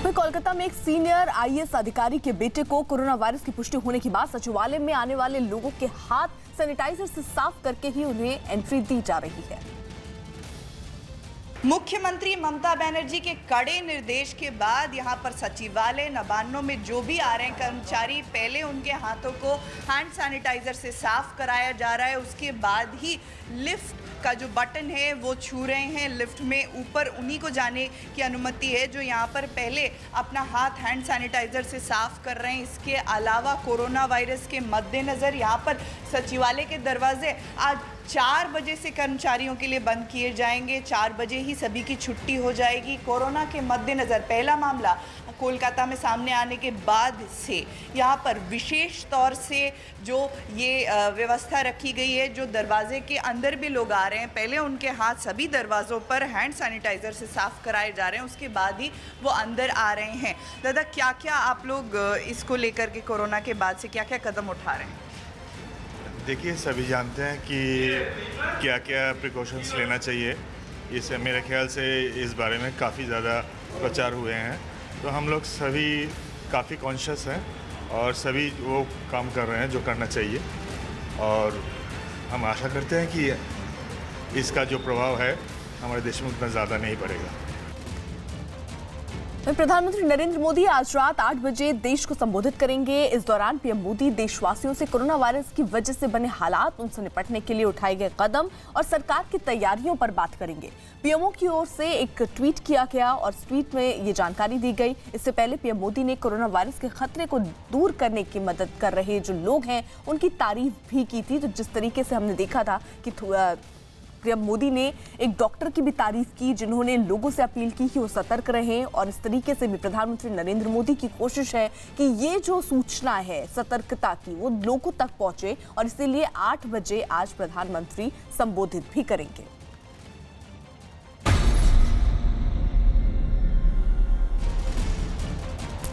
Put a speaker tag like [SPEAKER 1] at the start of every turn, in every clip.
[SPEAKER 1] वहीं कोलकाता में एक सीनियर आईएएस अधिकारी के बेटे को कोरोना वायरस की पुष्टि होने के बाद सचिवालय में आने वाले लोगों के हाथ सैनिटाइजर से साफ करके ही उन्हें एंट्री दी जा रही है।
[SPEAKER 2] मुख्यमंत्री ममता बनर्जी के कड़े निर्देश के बाद यहां पर सचिवालय नवान्नों में जो भी आ रहे हैं कर्मचारी, पहले उनके हाथों को हैंड सैनिटाइजर से साफ कराया जा रहा है। उसके बाद ही लिफ्ट का जो बटन है वो छू रहे हैं। लिफ्ट में ऊपर उन्हीं को जाने की अनुमति है जो यहाँ पर पहले अपना हाथ हैंड सैनिटाइजर से साफ कर रहे हैं। इसके अलावा कोरोना वायरस के मद्देनज़र यहाँ पर सचिवालय के दरवाजे आज 4 बजे से कर्मचारियों के लिए बंद किए जाएंगे। 4 बजे ही सभी की छुट्टी हो जाएगी। कोरोना के मद्देनज़र पहला मामला कोलकाता में सामने आने के बाद से यहाँ पर विशेष तौर से जो ये व्यवस्था रखी गई है, जो दरवाजे के अंदर भी लोग आ रहे हैं, पहले उनके हाथ सभी दरवाज़ों पर हैंड सैनिटाइज़र से साफ कराए जा रहे हैं, उसके बाद ही वो अंदर आ रहे हैं। दादा, क्या क्या आप लोग इसको लेकर के कोरोना के बाद से क्या क्या कदम उठा रहे हैं?
[SPEAKER 3] देखिए, सभी जानते हैं कि क्या क्या प्रिकॉशंस लेना चाहिए। इसे मेरे ख्याल से इस बारे में काफ़ी ज़्यादा प्रचार हुए हैं, तो हम लोग सभी काफ़ी कॉन्शियस हैं और सभी वो काम कर रहे हैं जो करना चाहिए। और हम आशा करते हैं कि इसका जो प्रभाव है हमारे देश में उतना ज़्यादा नहीं पड़ेगा।
[SPEAKER 1] प्रधानमंत्री नरेंद्र मोदी आज रात 8 बजे देश को संबोधित करेंगे। इस दौरान पीएम मोदी देशवासियों से कोरोना वायरस की वजह से बने हालात, उनसे निपटने के लिए उठाए गए कदम और सरकार की तैयारियों पर बात करेंगे। पीएमओ की ओर से एक ट्वीट किया गया और इस ट्वीट में ये जानकारी दी गई। इससे पहले पीएम मोदी ने कोरोना वायरस के खतरे को दूर करने की मदद कर रहे जो लोग हैं उनकी तारीफ भी की थी। तो जिस तरीके से हमने देखा था कि पीएम मोदी ने एक डॉक्टर की भी तारीफ की जिन्होंने लोगों से अपील की कि वो सतर्क रहें, और इस तरीके से भी प्रधानमंत्री नरेंद्र मोदी की कोशिश है कि ये जो सूचना है सतर्कता की वो लोगों तक पहुंचे, और इसीलिए 8 बजे आज प्रधानमंत्री संबोधित भी करेंगे।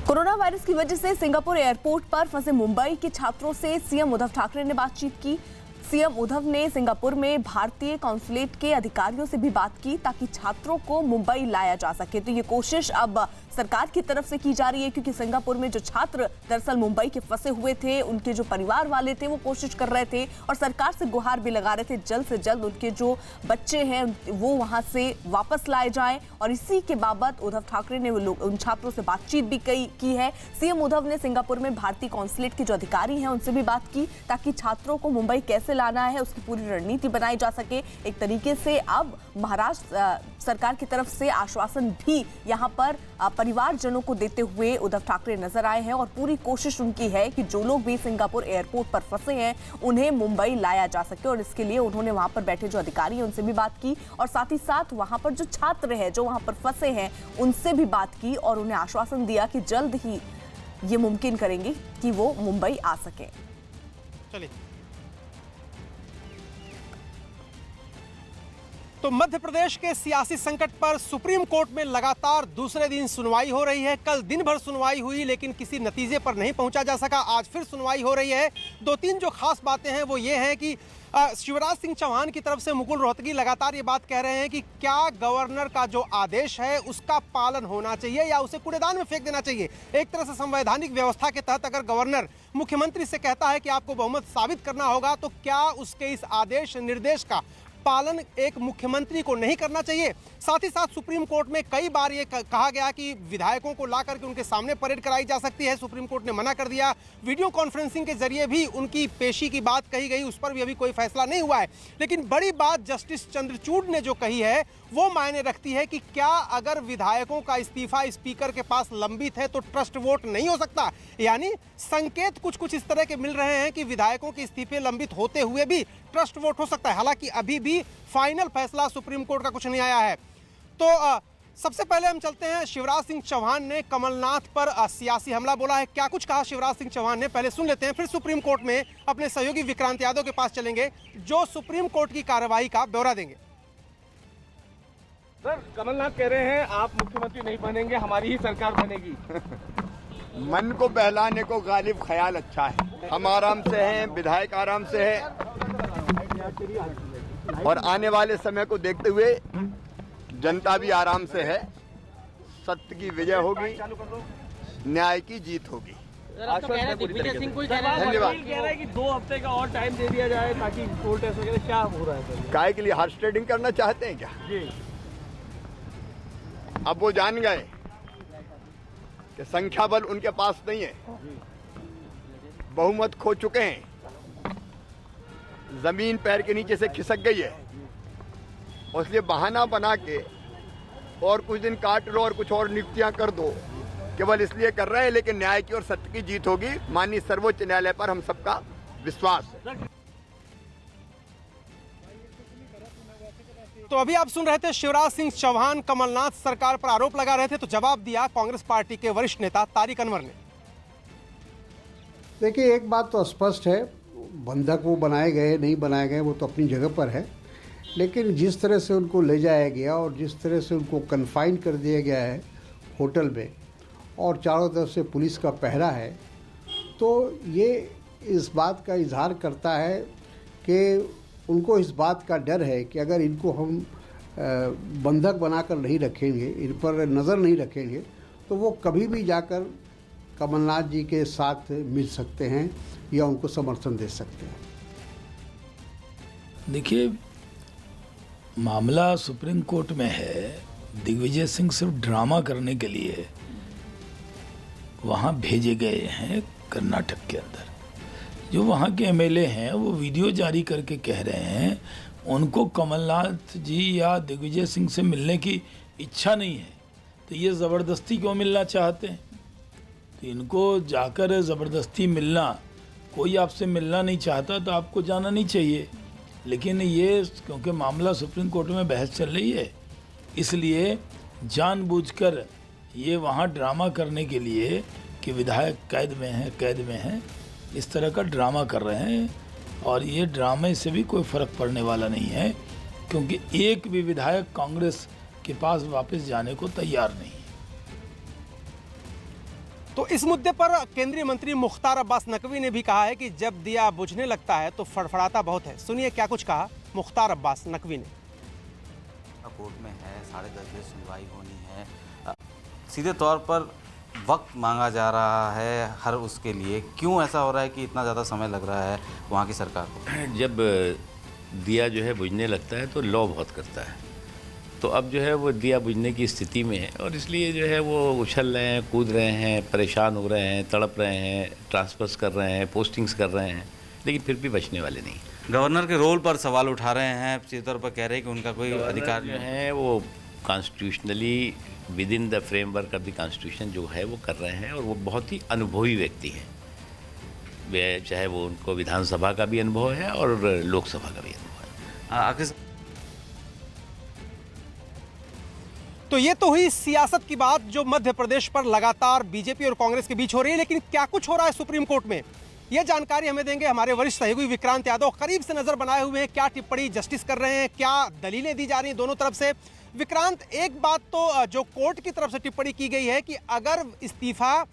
[SPEAKER 1] कोरोना वायरस की वजह से सिंगापुर एयरपोर्ट पर फंसे मुंबई के छात्रों से सीएम उद्धव ठाकरे ने बातचीत की। सीएम उद्धव ने सिंगापुर में भारतीय कॉन्सुलेट के अधिकारियों से भी बात की ताकि छात्रों को मुंबई लाया जा सके। तो ये कोशिश अब सरकार की तरफ से की जा रही है, क्योंकि सिंगापुर में जो छात्र दरअसल मुंबई के फंसे हुए थे, उनके जो परिवार वाले थे वो कोशिश कर रहे थे और सरकार से गुहार भी लगा रहे थे जल्द से जल्द उनके जो बच्चे हैं वो वहां से वापस लाए जाएं। और इसी के बाबत उद्धव ठाकरे ने उन छात्रों से बातचीत भी की है। सीएम उद्धव ने सिंगापुर में भारतीय कॉन्सुलेट के जो अधिकारी हैं उनसे भी बात की ताकि छात्रों को मुंबई कैसे लाना है उसकी पूरी रणनीति बनाई जा सके। एक तरीके से अब महाराष्ट्र सरकार की तरफ से आश्वासन भी यहां पर परिवारजनों को देते हुए उद्धव ठाकरे नजर आए हैं, और पूरी कोशिश उनकी है कि जो लोग भी सिंगापुर एयरपोर्ट पर फंसे हैं उन्हें मुंबई लाया जा सके। और इसके लिए उन्होंने वहां पर बैठे जो अधिकारी हैं उनसे भी बात की, और साथ ही साथ वहां पर जो छात्र हैं जो वहां पर फंसे हैं उनसे भी बात की, और उन्हें आश्वासन दिया कि जल्द ही ये मुमकिन करेंगे कि वो मुंबई आ सके।
[SPEAKER 4] चलिए, तो मध्य प्रदेश के सियासी संकट पर सुप्रीम कोर्ट में लगातार दूसरे दिन सुनवाई हो रही है। कल दिन भर सुनवाई हुई लेकिन किसी नतीजे पर नहीं पहुंचा जा सका। आज फिर सुनवाई हो रही है। 2-3 जो खास बातें हैं वो ये हैं कि शिवराज सिंह चौहान की तरफ से मुकुल रोहतगी लगातार ये बात कह रहे हैं कि क्या गवर्नर का जो आदेश है उसका पालन होना चाहिए या उसे कूड़ेदान में फेंक देना चाहिए। एक तरह से संवैधानिक व्यवस्था के तहत अगर गवर्नर मुख्यमंत्री से कहता है कि आपको बहुमत साबित करना होगा, तो क्या उसके इस आदेश निर्देश का पालन एक मुख्यमंत्री को नहीं करना चाहिए। साथ ही साथ सुप्रीम कोर्ट में कई बार ये कहा गया कि विधायकों को ला करके उनके सामने परेड कराई जा सकती है, सुप्रीम कोर्ट ने मना कर दिया। वीडियो कॉन्फ्रेंसिंग के जरिए भी उनकी पेशी की बात कही गई, उस पर भी अभी कोई फैसला नहीं हुआ है। लेकिन बड़ी बात जस्टिस चंद्रचूड़ ने जो कही है वो मायने रखती है कि क्या अगर विधायकों का इस्तीफा स्पीकर के पास लंबित है तो ट्रस्ट वोट नहीं हो सकता। यानी संकेत कुछ इस तरह के मिल रहे हैं कि विधायकों के इस्तीफे लंबित होते हुए भी ट्रस्ट वोट हो सकता है। हालांकि अभी भी फाइनल फैसला सुप्रीम कोर्ट का कुछ नहीं आया है। तो सबसे पहले हम चलते हैं, शिवराज सिंह चौहान ने कमलनाथ पर सियासी हमला बोला है। क्या कुछ कहा शिवराज सिंह चौहान ने, पहले सुन लेते हैं, फिर सुप्रीम कोर्ट में अपने सहयोगी विक्रांत यादव के पास चलेंगे जो सुप्रीम कोर्ट की कार्रवाई का ब्यौरा देंगे।
[SPEAKER 5] सर, कमलनाथ कह रहे हैं आप मुख्यमंत्री नहीं बनेंगे, हमारी ही सरकार बनेगी।
[SPEAKER 6] मन को बहलाने को गालिब ख्याल अच्छा है। हम आराम से हैं, विधायक आराम से है, और आने वाले समय को देखते हुए जनता भी आराम से है। सत्य की विजय होगी, न्याय की जीत होगी। धन्यवाद।
[SPEAKER 5] कह रहा है कि 2 हफ्ते का और टाइम दे दिया जाए ताकि कोर्ट ऐसा करे, क्या हो रहा है?
[SPEAKER 6] काय के लिए हॉर्स ट्रेडिंग करना चाहते हैं क्या?
[SPEAKER 5] जी।
[SPEAKER 6] अब वो जान गए कि संख्या बल उनके पास नहीं है, बहुमत खो चुके हैं, जमीन पैर के नीचे से खिसक गई है, और इसलिए बहाना बना के और कुछ दिन काट लो और कुछ और नियुक्तियां कर दो, केवल इसलिए कर रहे हैं। लेकिन न्याय की और सत्य की जीत होगी। माननीय सर्वोच्च न्यायालय पर हम सबका विश्वास है।
[SPEAKER 4] तो अभी आप सुन रहे थे शिवराज सिंह चौहान कमलनाथ सरकार पर आरोप लगा रहे थे, तो जवाब दिया कांग्रेस पार्टी के वरिष्ठ नेता तारिक अनवर ने।
[SPEAKER 7] देखिए, एक बात तो स्पष्ट है, बंधक वो बनाए गए नहीं बनाए गए वो तो अपनी जगह पर है, लेकिन जिस तरह से उनको ले जाया गया और जिस तरह से उनको कन्फाइन कर दिया गया है होटल में और चारों तरफ से पुलिस का पहरा है, तो ये इस बात का इजहार करता है कि उनको इस बात का डर है कि अगर इनको हम बंधक बनाकर नहीं रखेंगे, इन पर नज़र नहीं रखेंगे, तो वो कभी भी जाकर कमलनाथ जी के साथ मिल सकते हैं या उनको समर्थन दे सकते हैं।
[SPEAKER 8] देखिए, मामला सुप्रीम कोर्ट में है। दिग्विजय सिंह सिर्फ ड्रामा करने के लिए वहाँ भेजे गए हैं कर्नाटक के अंदर। जो वहाँ के एमएलए हैं वो वीडियो जारी करके कह रहे हैं उनको कमलनाथ जी या दिग्विजय सिंह से मिलने की इच्छा नहीं है, तो ये ज़बरदस्ती क्यों मिलना चाहते हैं? तो इनको जाकर ज़बरदस्ती मिलना, कोई आपसे मिलना नहीं चाहता तो आपको जाना नहीं चाहिए। लेकिन ये क्योंकि मामला सुप्रीम कोर्ट में बहस चल रही है, इसलिए जानबूझकर ये वहाँ ड्रामा करने के लिए कि विधायक कैद में हैं, इस तरह का ड्रामा कर रहे हैं। और ये ड्रामे से भी कोई फ़र्क पड़ने वाला नहीं है, क्योंकि एक भी विधायक कांग्रेस के पास वापस जाने को तैयार नहीं है।
[SPEAKER 4] तो इस मुद्दे पर केंद्रीय मंत्री मुख्तार अब्बास नकवी ने भी कहा है कि जब दिया बुझने लगता है तो फड़फड़ाता बहुत है। सुनिए क्या कुछ कहा मुख्तार अब्बास नकवी ने।
[SPEAKER 9] कोर्ट में है, 10:30 बजे सुनवाई होनी है, सीधे तौर पर वक्त मांगा जा रहा है हर उसके लिए। क्यों ऐसा हो रहा है कि इतना ज़्यादा समय लग रहा है वहाँ की सरकार को?
[SPEAKER 10] जब दिया जो है बुझने लगता है तो लौ बहुत करता है, तो अब जो है वो दिया बुझने की स्थिति में है और इसलिए जो है वो उछल रहे हैं, कूद रहे हैं, परेशान हो रहे हैं, तड़प रहे हैं, ट्रांसफर्स कर रहे हैं, पोस्टिंग्स कर रहे हैं, लेकिन फिर भी बचने वाले नहीं।
[SPEAKER 9] गवर्नर के रोल पर सवाल उठा रहे हैं, सीधे तौर पर कह रहे हैं कि उनका कोई अधिकार
[SPEAKER 10] जो है वो constitutionally with in the framework of the constitution जो है वो कर रहे हैं, और वो बहुत ही अनुभवी व्यक्ति हैं। चाहे वो उनको विधानसभा का भी अनुभव है और लोकसभा का भी अनुभव है।
[SPEAKER 9] आखिर
[SPEAKER 4] तो ये तो हुई सियासत की बात जो मध्य प्रदेश पर लगातार बीजेपी और कांग्रेस के बीच हो रही है, लेकिन क्या कुछ हो रहा है सुप्रीम कोर्ट में, ये जानकारी हमें देंगे हमारे वरिष्ठ सहयोगी विक्रांत यादव। करीब से नजर बनाए हुए हैं, क्या टिप्पणी जस्टिस कर रहे हैं, क्या दलीलें दी जा रही हैं दोनों तरफ से। विक्रांत, एक बात तो जो कोर्ट की तरफ से टिप्पणी की गई है कि अगर इस्तीफा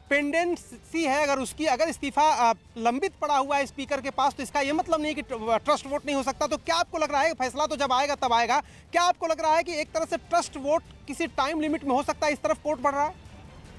[SPEAKER 4] पेंडेंसी है, अगर इस्तीफा लंबित पड़ा हुआ है स्पीकर के पास, तो इसका ये मतलब नहीं कि ट्रस्ट वोट नहीं हो सकता। तो क्या आपको लग रहा है, फैसला तो जब आएगा तब आएगा, क्या आपको लग रहा है कि एक तरह से ट्रस्ट वोट किसी टाइम लिमिट में हो सकता है, इस तरफ कोर्ट बढ़ रहा है?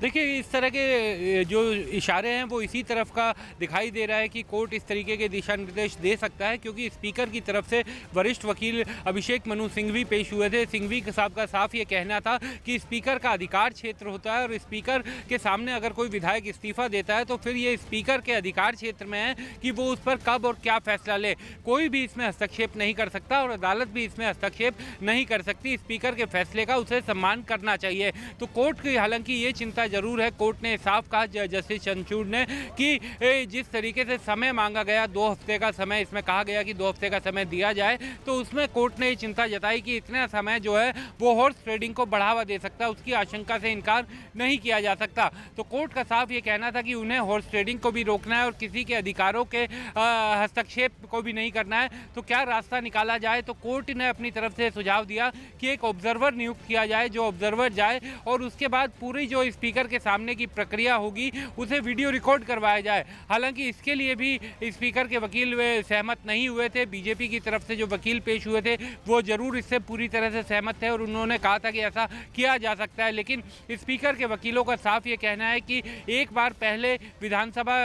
[SPEAKER 11] देखिए, इस तरह के जो इशारे हैं वो इसी तरफ का दिखाई दे रहा है कि कोर्ट इस तरीके के दिशा निर्देश दे सकता है, क्योंकि स्पीकर की तरफ से वरिष्ठ वकील अभिषेक मनु सिंघवी पेश हुए थे। सिंघवी साहब का साफ ये कहना था कि स्पीकर का अधिकार क्षेत्र होता है और स्पीकर के सामने अगर कोई विधायक इस्तीफा देता है तो फिर ये स्पीकर के अधिकार क्षेत्र में है कि वो उस पर कब और क्या फैसला ले। कोई भी इसमें हस्तक्षेप नहीं कर सकता और अदालत भी इसमें हस्तक्षेप नहीं कर सकती। स्पीकर के फैसले का उसे सम्मान करना चाहिए। तो कोर्ट की हालांकि ये चिंता जरूर है। कोर्ट ने साफ कहा, जस्टिस चंद्रचूड़ ने, कि जिस तरीके से समय मांगा गया 2 हफ्ते का समय, इसमें कहा गया कि 2 हफ्ते का समय दिया जाए, तो उसमें कोर्ट ने ये चिंता जताई कि इतना समय जो है वो हॉर्स ट्रेडिंग को बढ़ावा दे सकता है, उसकी आशंका से इनकार नहीं किया जा सकता। तो कोर्ट का साफ ये कहना था कि उन्हें हॉर्स ट्रेडिंग को भी रोकना है और किसी के अधिकारों के हस्तक्षेप को भी नहीं करना है। तो क्या रास्ता निकाला जाए? तो कोर्ट ने अपनी तरफ से सुझाव दिया कि एक ऑब्जर्वर नियुक्त किया जाए, जो ऑब्जर्वर जाए और उसके बाद पूरी जो स्पीकर स्पीकर के सामने की प्रक्रिया होगी उसे वीडियो रिकॉर्ड करवाया जाए। हालांकि इसके लिए भी स्पीकर के वकील वे सहमत नहीं हुए थे। बीजेपी की तरफ से जो वकील पेश हुए थे वो जरूर इससे पूरी तरह से सहमत थे और उन्होंने कहा था कि ऐसा किया जा सकता है, लेकिन स्पीकर के वकीलों का साफ ये कहना है कि एक बार पहले विधानसभा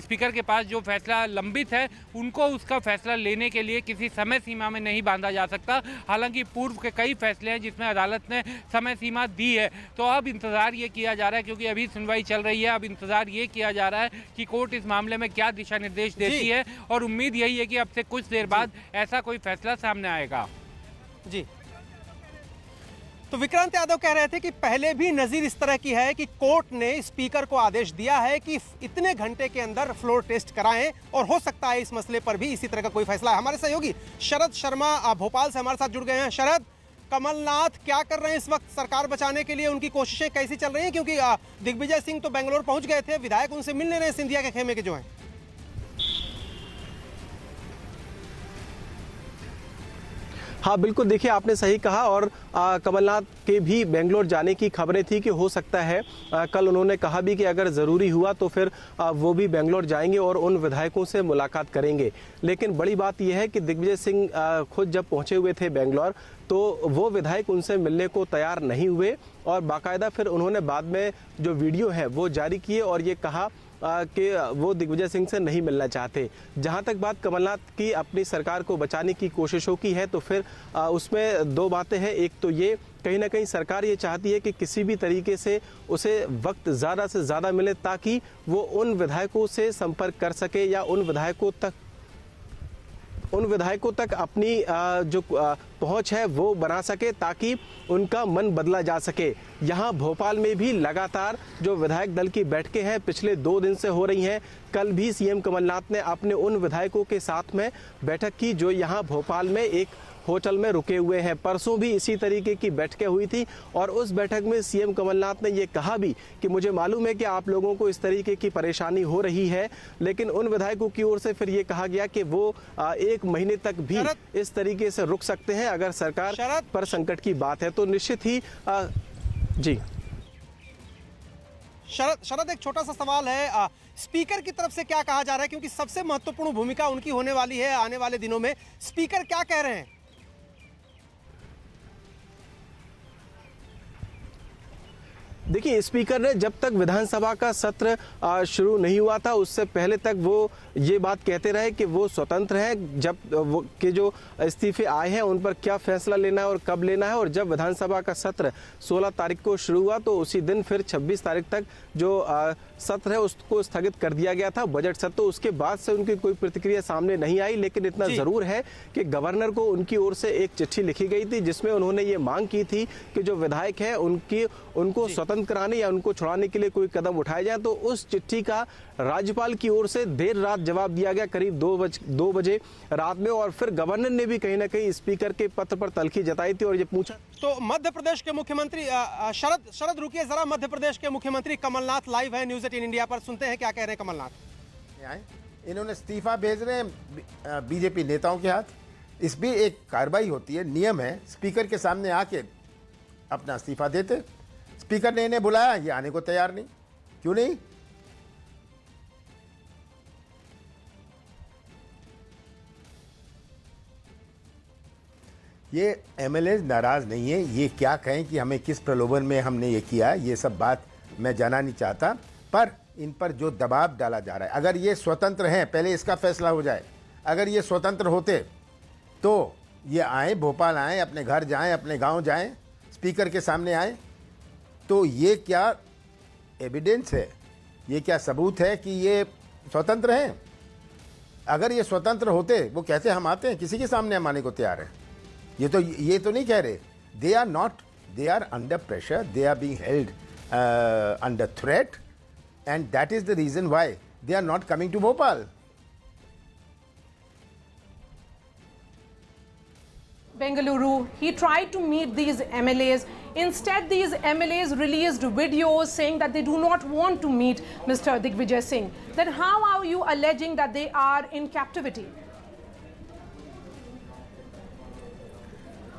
[SPEAKER 11] स्पीकर के पास जो फैसला लंबित है उनको उसका फैसला लेने के लिए किसी समय सीमा में नहीं बांधा जा सकता। हालांकि पूर्व के कई फैसले हैं जिसमें अदालत ने समय सीमा दी है, तो अब इंतजार ये किया जा रहा है, क्योंकि अभी सुनवाई चल रही है, अब इंतजार ये किया जा रहा है कि कोर्ट इस मामले में क्या दिशा निर्देश देती है और उम्मीद यही है कि अब से कुछ देर बाद ऐसा कोई फैसला सामने आएगा।
[SPEAKER 4] जी, तो विक्रांत यादव कह रहे थे कि पहले भी नजीर इस तरह की है कि कोर्ट ने स्पीकर को आदेश दिया है कि इतने घंटे के अंदर फ्लोर टेस्ट कराएं और हो सकता है इस मसले पर भी इसी तरह का कोई फैसला है। हमारे सहयोगी शरद शर्मा भोपाल से हमारे साथ जुड़ गए हैं। शरद, कमलनाथ क्या कर रहे हैं इस वक्त सरकार बचाने के लिए, उनकी कोशिशें कैसी चल रही हैं? क्योंकि दिग्विजय सिंह तो बेंगलोर पहुंच गए थे, विधायक उनसे मिलने रहे सिंधिया के खेमे के जो हैं।
[SPEAKER 12] हाँ बिल्कुल, देखिए आपने सही कहा और कमलनाथ के भी बेंगलोर जाने की खबरें थी कि हो सकता है कल उन्होंने कहा भी कि अगर ज़रूरी हुआ तो फिर वो भी बेंगलोर जाएंगे और उन विधायकों से मुलाकात करेंगे। लेकिन बड़ी बात यह है कि दिग्विजय सिंह खुद जब पहुंचे हुए थे बेंगलोर तो वो विधायक उनसे मिलने को तैयार नहीं हुए और बाकायदा फिर उन्होंने बाद में जो वीडियो है वो जारी किए और ये कहा कि वो दिग्विजय सिंह से नहीं मिलना चाहते। जहां तक बात कमलनाथ की अपनी सरकार को बचाने की कोशिशों की है तो फिर उसमें दो बातें हैं। एक तो ये कहीं ना कहीं सरकार ये चाहती है कि किसी भी तरीके से उसे वक्त ज़्यादा से ज़्यादा मिले ताकि वो उन विधायकों से संपर्क कर सके या उन विधायकों तक अपनी जो पहुंच है वो बना सके ताकि उनका मन बदला जा सके। यहां भोपाल में भी लगातार जो विधायक दल की बैठकें हैं पिछले 2 दिन से हो रही हैं। कल भी सीएम कमलनाथ ने अपने उन विधायकों के साथ में बैठक की जो यहां भोपाल में एक होटल में रुके हुए हैं। परसों भी इसी तरीके की बैठकें हुई थी और उस बैठक में सीएम कमलनाथ ने ये कहा भी कि मुझे मालूम है कि आप लोगों को इस तरीके की परेशानी हो रही है, लेकिन उन विधायकों की ओर से फिर ये कहा गया कि वो 1 महीने तक भी इस तरीके से रुक सकते हैं अगर सरकार पर संकट की बात है तो निश्चित ही जी।
[SPEAKER 4] शरद, एक छोटा सा सवाल है, स्पीकर की तरफ से क्या कहा जा रहा है, क्योंकि सबसे महत्वपूर्ण भूमिका उनकी होने वाली है आने वाले दिनों में। स्पीकर क्या कह रहे हैं?
[SPEAKER 12] देखिए, स्पीकर ने जब तक विधानसभा का सत्र शुरू नहीं हुआ था उससे पहले तक वो ये बात कहते रहे कि वो स्वतंत्र हैं। जब वो के जो इस्तीफे आए हैं उन पर क्या फैसला लेना है और कब लेना है, और जब विधानसभा का सत्र 16 तारीख को शुरू हुआ तो उसी दिन फिर 26 तारीख तक जो सत्र है उसको स्थगित कर दिया गया था, बजट सत्र। तो उसके बाद से उनकी कोई प्रतिक्रिया सामने नहीं आई, लेकिन इतना जरूर है कि गवर्नर को उनकी ओर से एक चिट्ठी लिखी गई थी जिसमें उन्होंने ये मांग की थी कि जो विधायक है उनको स्वतंत्र कराने या उनको छुड़ाने के लिए कोई कदम उठाए जाए। तो उस चिट्ठी का राज्यपाल की ओर से देर रात जवाब दिया गया, करीब 2 बजे रात में, और फिर गवर्नर ने भी कहीं ना कहीं स्पीकर के पत्र पर तलखी जताई थी और ये पूछा।
[SPEAKER 4] तो मध्य प्रदेश के मुख्यमंत्री शरद रुकिए जरा, मध्य प्रदेश के मुख्यमंत्री कमलनाथ लाइव है न्यूज़ 18 इंडिया पर, सुनते हैं क्या कह रहे हैं कमलनाथ।
[SPEAKER 13] इन्होंने इस्तीफा भेज रहे हैं बीजेपी नेताओं के हाथ। इस भी एक कार्रवाई होती है, नियम है, स्पीकर के सामने आके अपना इस्तीफा देते। स्पीकर ने इन्हें बुलाया, ये आने को तैयार नहीं, क्यों नहीं? ये एमएलए नाराज नहीं है, ये क्या कहें कि हमें किस प्रलोभन में हमने ये किया, ये सब बात मैं जाना नहीं चाहता, पर इन पर जो दबाव डाला जा रहा है, अगर ये स्वतंत्र हैं, पहले इसका फैसला हो जाए। अगर ये स्वतंत्र होते तो ये आए, भोपाल आए, अपने घर जाएं, अपने गांव जाएं, स्पीकर के सामने आए, तो ये क्या एविडेंस है, ये क्या सबूत है कि ये स्वतंत्र हैं? अगर ये स्वतंत्र होते, वो कहते हम आते हैं, किसी के सामने हम आने को तैयार हैं। ये तो नहीं कह रहे। They are not, they are under pressure, they are being held under threat, and that is the reason why they are not coming to Bhopal.
[SPEAKER 14] Bengaluru, he tried to meet these MLAs. Instead, these MLAs released videos saying that they do not want to meet Mr. Digvijay Singh. Then how are you alleging that they are in captivity?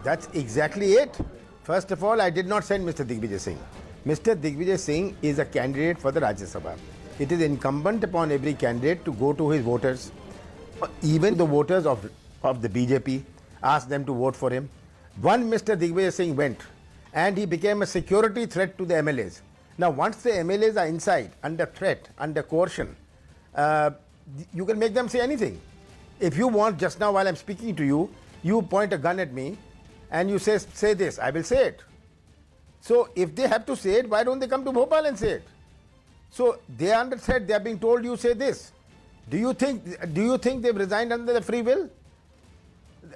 [SPEAKER 13] That's exactly it. First of all, I did not send Mr. Digvijay Singh. Mr. Digvijay Singh is a candidate for the Rajya Sabha. It is incumbent upon every candidate to go to his voters, even the voters of the BJP, ask them to vote for him. One Mr. Digvijay Singh went and he became a security threat to the MLAs. Now, once the MLAs are inside, under threat, under coercion, you can make them say anything. If you want, just now while I'm speaking to you, you point a gun at me and you say this, I will say it. So if they have to say it, why don't they come to Bhopal and say it? So they are under threat, they are being told you say this. Do you think they've resigned under the free will?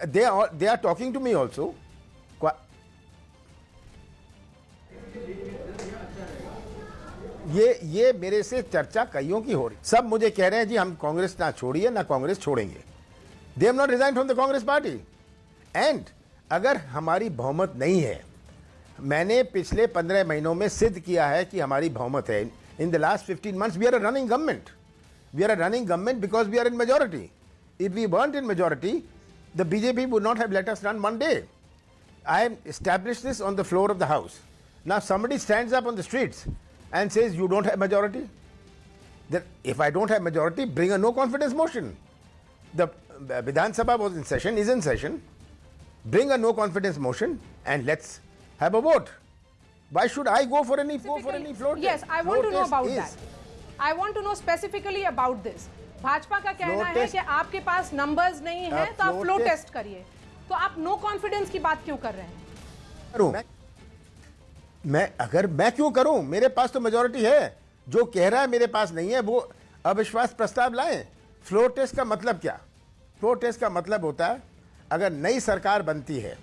[SPEAKER 13] They are talking to me also. ये मेरे से चर्चा कईयों की हो रही, सब मुझे कह रहे हैं जी हम कांग्रेस ना छोड़िए ना कांग्रेस छोड़ेंगे. They have not resigned from the Congress party. And अगर हमारी बहुमत नहीं है, मैंने पिछले 15 महीनों में सिद्ध किया है कि हमारी बहुमत है. In the last 15 months we are a running government. We are a running government because we are in majority. If we weren't in majority, the BJP would not have let us run one day. I have established this on the floor of the House. Now somebody stands up on the streets and says you don't have majority. Then if I don't have majority, bring a no confidence motion. The Vidhan Sabha was in session, is in session. Bring a no confidence motion and let's have a vote. Why should I go for any floor test?
[SPEAKER 14] Yes, I want to know about that. I want to know specifically about this. Bhajpa का कहना है कि आपके पास numbers नहीं है तो आप flow test करिए. तो आप नो कॉन्फिडेंस की बात क्यों कर रहे हैं?
[SPEAKER 13] मैं क्यों करूं? मेरे पास तो मेजॉरिटी है. जो कह रहा है मेरे पास नहीं है वो अविश्वास प्रस्ताव लाएं. फ्लोर टेस्ट का मतलब क्या? फ्लोर टेस्ट का मतलब होता है अगर नई सरकार बनती है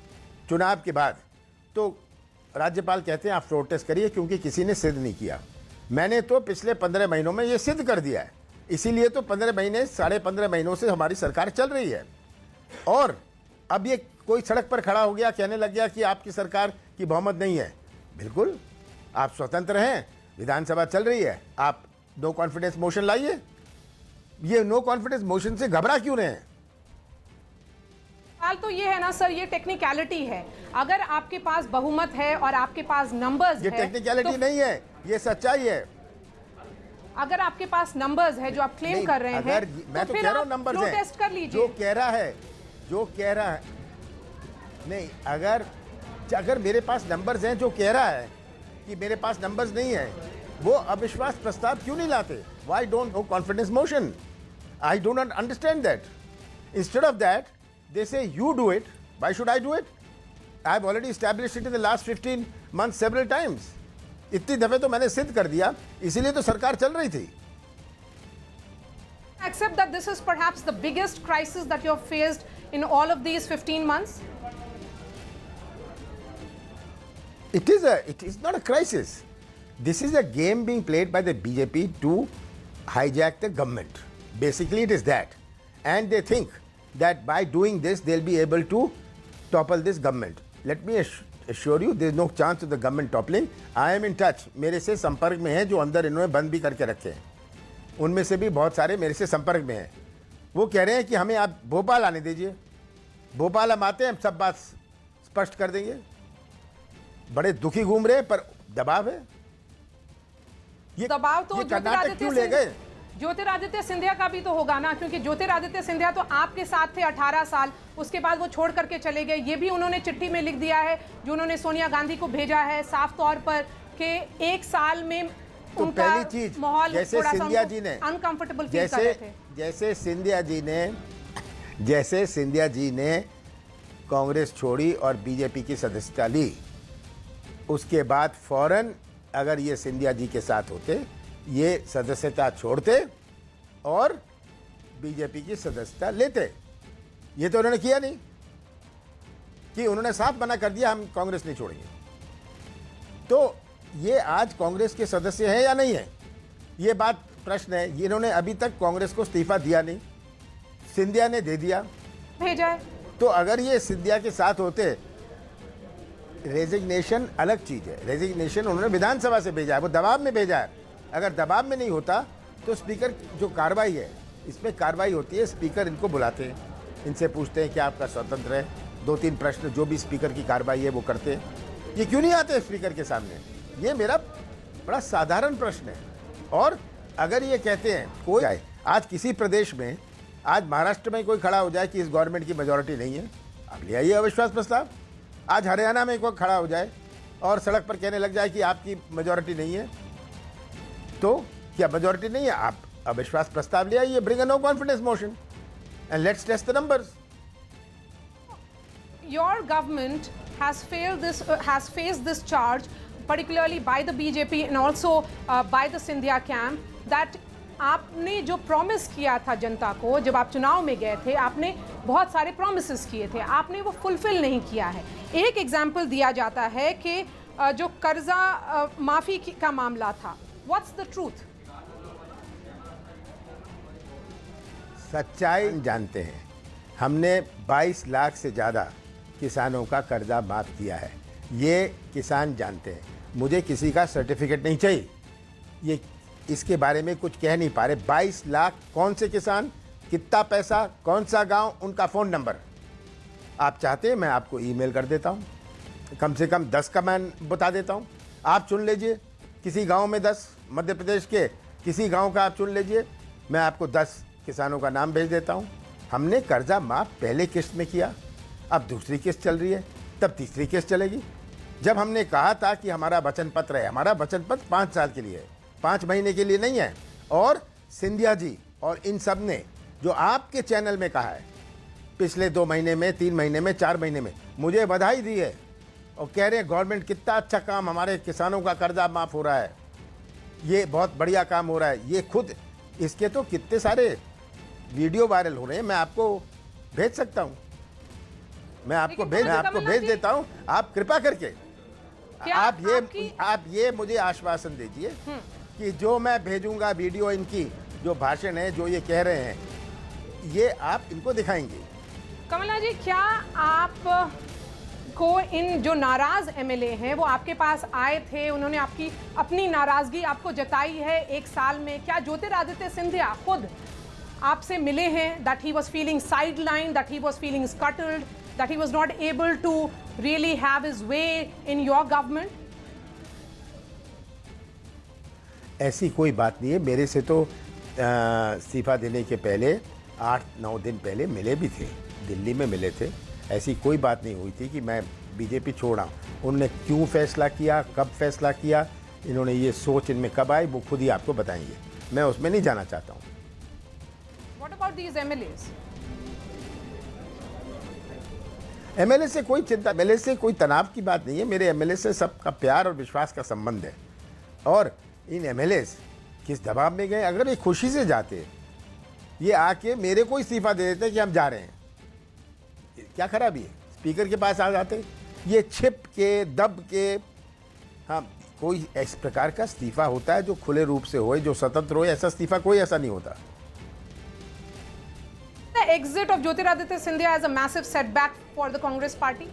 [SPEAKER 13] चुनाव के बाद तो राज्यपाल कहते हैं आप फ्लोर टेस्ट करिए क्योंकि किसी ने सिद्ध नहीं किया. मैंने तो पिछले 15 महीनों में ये सिद्ध कर दिया है. इसीलिए तो 15 महीने 15.5 महीनों से हमारी सरकार चल रही है. और अब ये कोई सड़क पर खड़ा हो गया कहने लग गया कि आपकी सरकार की बहुमत नहीं है. बिल्कुल आप स्वतंत्र हैं, विधानसभा चल रही है, आप नो कॉन्फिडेंस मोशन लाइए. ये नो कॉन्फिडेंस मोशन से घबरा क्यों रहे हैं?
[SPEAKER 14] सवाल तो ये है ना सर, ये टेक्निकलिटी है. अगर आपके पास बहुमत है और आपके पास नंबर्स
[SPEAKER 13] ये टेक्निकलिटी तो नहीं है, ये सच्चाई है.
[SPEAKER 14] अगर आपके पास नंबर्स है जो आप क्लेम कर रहे हैं
[SPEAKER 13] मैं तो कह रहा हूं नंबर्स है.
[SPEAKER 14] टेस्ट कर लीजिए.
[SPEAKER 13] जो कह रहा है नहीं, अगर मेरे पास नंबर्स हैं, जो कह रहा है कि मेरे पास नंबर्स नहीं है वो अविश्वास प्रस्ताव क्यों नहीं लाते? Why don't no confidence motion? I do not understand that. Instead of that they say you do it. Why should I do it? I have already established it in the last 15 months several times. इतनी दफे तो मैंने सिद्ध कर दिया, इसीलिए तो सरकार चल रही थी.
[SPEAKER 14] Accept that this is perhaps the biggest crisis that you have faced in all of these 15 months.
[SPEAKER 13] It is not a crisis. This is a game being played by the BJP to hijack the government. Basically it is that. And they think that by doing this they'll be able to topple this government. Let me assure you there is no chance of the government toppling. I am in touch. मेरे से संपर्क में हैं जो अंदर इन्होंने बंद भी करके रखे हैं. उनमें से भी बहुत सारे मेरे से संपर्क में हैं. वो कह रहे हैं कि हमें आप भोपाल आने दीजिए. भोपाल हम आते हैं, हम सब बात स्पष्ट कर देंगे. बड़े दुखी घूम रहे हैं पर दबाव है.
[SPEAKER 14] ये दबाव तो
[SPEAKER 13] कर्नाटक क्यों ले गए?
[SPEAKER 14] ज्योतिरादित्य सिंधिया का भी तो होगा ना, क्योंकि ज्योतिरादित्य सिंधिया तो आपके साथ थे 18 साल, उसके बाद वो छोड़ करके चले गए. ये भी उन्होंने चिट्ठी में लिख दिया है जो उन्होंने सोनिया गांधी को भेजा है साफ तौर पर कि 1 साल में
[SPEAKER 13] तो
[SPEAKER 14] उनका
[SPEAKER 13] पहली चीज
[SPEAKER 14] माहौल
[SPEAKER 13] जैसे सिंधिया जी ने
[SPEAKER 14] अनकंफर्टेबल फील कर रहे थे.
[SPEAKER 13] जैसे सिंधिया जी ने कांग्रेस छोड़ी और बीजेपी की सदस्यता ली, उसके बाद फौरन अगर ये सिंधिया जी के साथ होते ये सदस्यता छोड़ते और बीजेपी की सदस्यता लेते. ये तो उन्होंने किया नहीं कि उन्होंने साफ मना कर दिया हम कांग्रेस नहीं छोड़ेंगे. तो ये आज कांग्रेस के सदस्य हैं या नहीं है, ये बात प्रश्न है. इन्होंने अभी तक कांग्रेस को इस्तीफा दिया नहीं, सिंधिया ने दे दिया,
[SPEAKER 14] भेजा है.
[SPEAKER 13] तो अगर ये सिंधिया के साथ होते, रेजिग्नेशन अलग चीज है. रेजिग्नेशन उन्होंने विधानसभा से भेजा है, वो दबाव में भेजा है. अगर दबाव में नहीं होता तो स्पीकर जो कार्रवाई है इसमें कार्रवाई होती है, स्पीकर इनको बुलाते हैं, इनसे पूछते हैं कि आपका स्वतंत्र है, 2-3 प्रश्न जो भी स्पीकर की कार्रवाई है वो करते हैं. ये क्यों नहीं आते स्पीकर के सामने? ये मेरा बड़ा साधारण प्रश्न है। और अगर ये कहते हैं कोई आए, आज किसी प्रदेश में, आज महाराष्ट्र में कोई खड़ा हो जाए कि इस गवर्नमेंट की मेजॉरिटी नहीं है, अब ले आइए अविश्वास प्रस्ताव। आज हरियाणा में कोई खड़ा हो जाए और सड़क पर कहने लग जाए कि आपकी मेजॉरिटी नहीं है, तो क्या मेजॉरिटी नहीं है, आप अविश्वास प्रस्ताव ले आइए, bring a no confidence motion and let's test the numbers.
[SPEAKER 14] Your government has faced this charge, particularly by the BJP and also by the Scindia camp, that आपने जो प्रॉमिस किया था जनता को, जब आप चुनाव में गए थे, आपने बहुत सारे प्रॉमिसेस किए थे, आपने वो फुलफिल नहीं किया है। एक एग्जाम्पल दिया जाता है कि जो कर्जा माफी का मामला था, व्हाट्स द ट्रूथ?
[SPEAKER 13] सच्चाई जानते हैं, हमने 22 लाख से ज़्यादा किसानों का कर्जा माफ़ किया है, ये किसान जानते हैं। मुझे किसी का सर्टिफिकेट नहीं चाहिए, ये इसके बारे में कुछ कह नहीं पा रहे। 22 लाख कौन से किसान, कितना पैसा, कौन सा गांव, उनका फ़ोन नंबर आप चाहते हैं मैं आपको ईमेल कर देता हूं, कम से कम 10 का मैं बता देता हूं। आप चुन लीजिए किसी गांव में 10, मध्य प्रदेश के किसी गांव का आप चुन लीजिए, मैं आपको 10 किसानों का नाम भेज देता हूं। हमने कर्जा माफ़ पहले किस्त में किया, अब दूसरी किस्त चल रही है, तब तीसरी किस्त चलेगी। जब हमने कहा था कि हमारा वचन पत्र है, हमारा वचन पत्र 5 साल के लिए है, 5 महीने के लिए नहीं है। और सिंधिया जी और इन सब ने जो आपके चैनल में कहा है, पिछले 2 महीने में, 3 महीने में, 4 महीने में, मुझे बधाई दी है और कह रहे हैं गवर्नमेंट कितना अच्छा काम, हमारे किसानों का कर्जा माफ़ हो रहा है, ये बहुत बढ़िया काम हो रहा है। ये खुद इसके तो कितने सारे वीडियो वायरल हो रहे हैं, मैं आपको भेज सकता हूँ, मैं आपको भेज देता हूँ। आप कृपा करके आप ये मुझे आश्वासन दीजिए कि जो मैं भेजूंगा वीडियो, इनकी जो भाषण है, जो ये कह रहे हैं, ये आप इनको दिखाएंगे।
[SPEAKER 14] कमला जी, क्या आप को इन जो नाराज एमएलए हैं वो आपके पास आए थे, उन्होंने आपकी अपनी नाराजगी आपको जताई है 1 साल में? क्या ज्योतिरादित्य सिंधिया खुद आपसे मिले हैं, that he was feeling sidelined, that he was feeling scuttled, that he was not able to really have his way in your government?
[SPEAKER 13] ऐसी कोई बात नहीं है। मेरे से तो इस्तीफा देने के पहले 8-9 दिन पहले मिले भी थे, दिल्ली में मिले थे। ऐसी कोई बात नहीं हुई थी कि मैं बीजेपी छोड़ा। उन्होंने क्यों फैसला किया, कब फैसला किया, इन्होंने ये सोच इनमें कब आई, वो खुद ही आपको बताएंगे, मैं उसमें नहीं जाना चाहता हूँ।
[SPEAKER 14] What about these MLAs?
[SPEAKER 13] MLA से कोई चिंता, एमएलए से कोई तनाव की बात नहीं है। मेरे एमएलए से सबका प्यार और विश्वास का संबंध है। और इन एमएलए किस दबाव में गए, अगर ये खुशी से जाते, ये आके मेरे को इस्तीफा दे देते कि हम जा रहे हैं, क्या खराबी है? स्पीकर के पास आ जाते, ये छिप के दब के। हाँ, कोई इस प्रकार का इस्तीफा होता है जो खुले रूप से होए, जो स्वतंत्र होए, ऐसा इस्तीफा कोई ऐसा नहीं होता।
[SPEAKER 14] The exit of Jyotiraditya Scindia is a massive setback for the Congress party.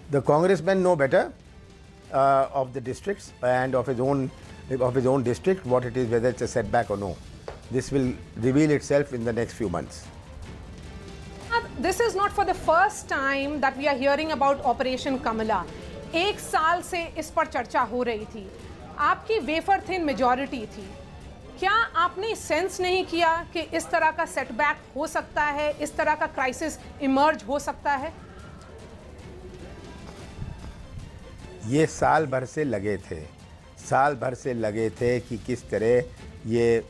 [SPEAKER 13] The congressman know better of the districts and of his own district what it is, whether it's a setback or no. This will reveal itself in the next few months.
[SPEAKER 14] This is not for the first time that we are hearing about Operation Kamala. 1 साल से इस पर चर्चा हो रही थी, आपकी wafer thin majority थी। क्या आपने सेंस नहीं किया कि इस तरह का सेटबैक हो सकता है, इस तरह का क्राइसिस इमर्ज हो सकता है?
[SPEAKER 13] ये साल भर से लगे थे कि किस तरह ये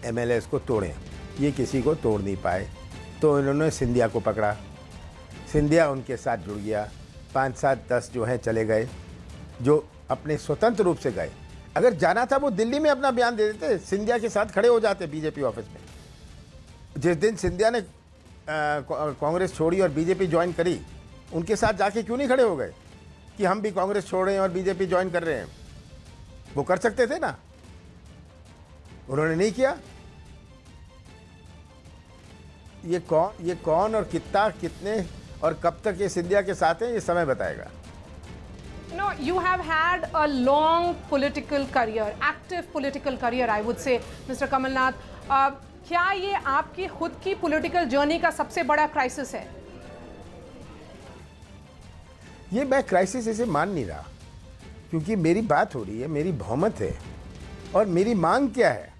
[SPEAKER 13] एमएलएस को तोड़ें, ये किसी को तोड़ नहीं पाए। तो इन्होंने सिंधिया को पकड़ा, सिंधिया उनके साथ जुड़ गया, 5, 7, 10 जो हैं चले गए, जो अपने स्वतंत्र रूप से गए। अगर जाना था वो दिल्ली में अपना बयान दे देते, सिंधिया के साथ खड़े हो जाते बीजेपी ऑफिस में। जिस दिन सिंधिया ने कांग्रेस छोड़ी और बीजेपी ज्वाइन करी, उनके साथ जाके क्यों नहीं खड़े हो गए कि हम भी कांग्रेस छोड़ रहे हैं और बीजेपी ज्वाइन कर रहे हैं? वो कर सकते थे ना, उन्होंने नहीं किया। ये कौन और कितने और कब तक ये सिंधिया के साथ हैं, ये समय बताएगा।
[SPEAKER 14] No, you have had a long political career, active political career, I would say, Mr. Kamal Nath. क्या ये आपकी खुद की पॉलिटिकल जर्नी का सबसे बड़ा क्राइसिस है?
[SPEAKER 13] ये मैं क्राइसिस इसे मान नहीं रहा, क्योंकि मेरी बात हो रही है, मेरी बहुमत है और मेरी मांग क्या है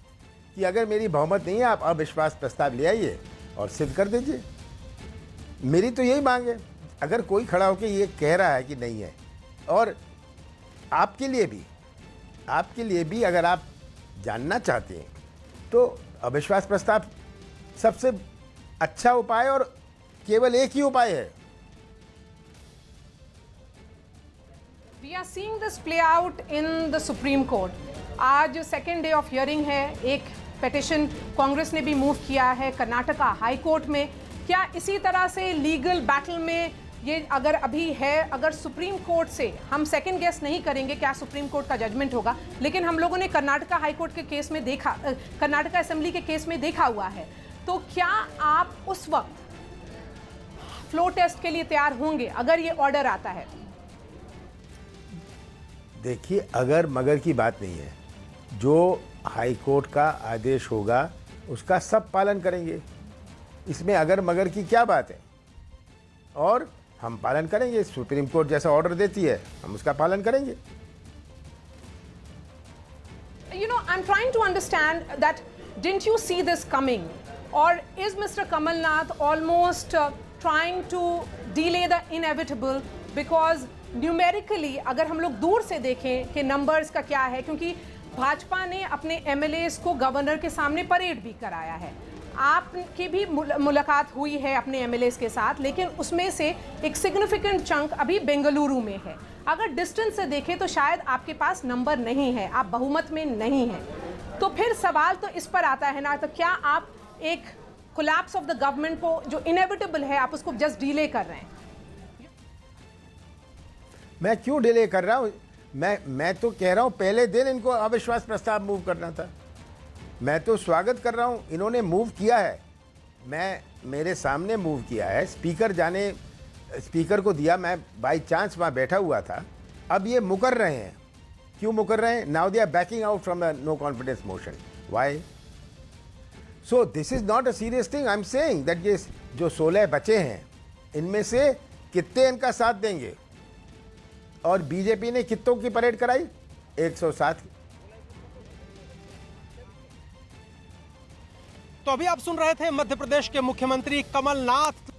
[SPEAKER 13] कि अगर मेरी बहुमत नहीं है आप अविश्वास प्रस्ताव ले आइए और सिद्ध कर दीजिए। मेरी तो यही मांग है। अगर कोई खड़ा होकर ये कह रहा है कि नहीं है, और आपके लिए भी अगर आप जानना चाहते हैं तो अविश्वास प्रस्ताव सबसे अच्छा उपाय और केवल एक ही उपाय है।
[SPEAKER 14] We are seeing this play out in the Supreme Court. आज सेकेंड डे ऑफ हियरिंग है। एक पिटिशन कांग्रेस ने भी मूव किया है कर्नाटका हाई कोर्ट में। क्या इसी तरह से लीगल बैटल में ये अगर अभी है, अगर सुप्रीम कोर्ट से हम सेकंड गेस नहीं करेंगे क्या सुप्रीम कोर्ट का जजमेंट होगा, लेकिन हम लोगों ने कर्नाटका हाई कोर्ट के केस में देखा, कर्नाटका असेंबली के केस में देखा हुआ है, तो क्या आप उस वक्त फ्लोर टेस्ट के लिए तैयार होंगे अगर ये ऑर्डर आता है?
[SPEAKER 13] देखिए, अगर मगर की बात नहीं है। जो हाई कोर्ट का आदेश होगा उसका सब पालन करेंगे। इसमें अगर मगर की क्या बात है, और हम पालन करेंगे। सुप्रीम कोर्ट जैसा ऑर्डर देती है हम उसका पालन करेंगे।
[SPEAKER 14] You know, I'm trying to understand that didn't you see this coming, or is Mr. Kamal Nath almost trying to delay the inevitable because numerically अगर हम लोग दूर से देखें कि नंबर्स का क्या है, क्योंकि भाजपा ने अपने एमएलएस को गवर्नर के सामने परेड भी कराया है, आपकी भी मुलाकात हुई है अपने एमएलएस के साथ, लेकिन उसमें से एक सिग्निफिकेंट चंक अभी बेंगलुरु में है। अगर डिस्टेंस से देखें तो शायद आपके पास नंबर नहीं है, आप बहुमत में नहीं हैं, तो फिर सवाल तो इस पर आता है ना, तो क्या आप एक कोलैप्स ऑफ द गवर्नमेंट को जो इनएविटेबल है आप उसको जस्ट डिले कर रहे हैं?
[SPEAKER 13] मैं क्यों डिले कर रहा हूँ? मैं तो कह रहा हूँ पहले दिन इनको अविश्वास प्रस्ताव मूव करना था। मैं तो स्वागत कर रहा हूँ, इन्होंने मूव किया है, मेरे सामने मूव किया है, स्पीकर को दिया, मैं बाई चांस वहाँ बैठा हुआ था। अब ये मुकर रहे हैं। क्यों मुकर रहे हैं? Now they are backing out from the no confidence motion. Why? So this is not a serious thing. I am saying that ये जो 16 बचे हैं इनमें से कितने इनका साथ देंगे? और बीजेपी ने कितनों की परेड कराई? 107।
[SPEAKER 4] तो अभी आप सुन रहे थे मध्य प्रदेश के मुख्यमंत्री कमलनाथ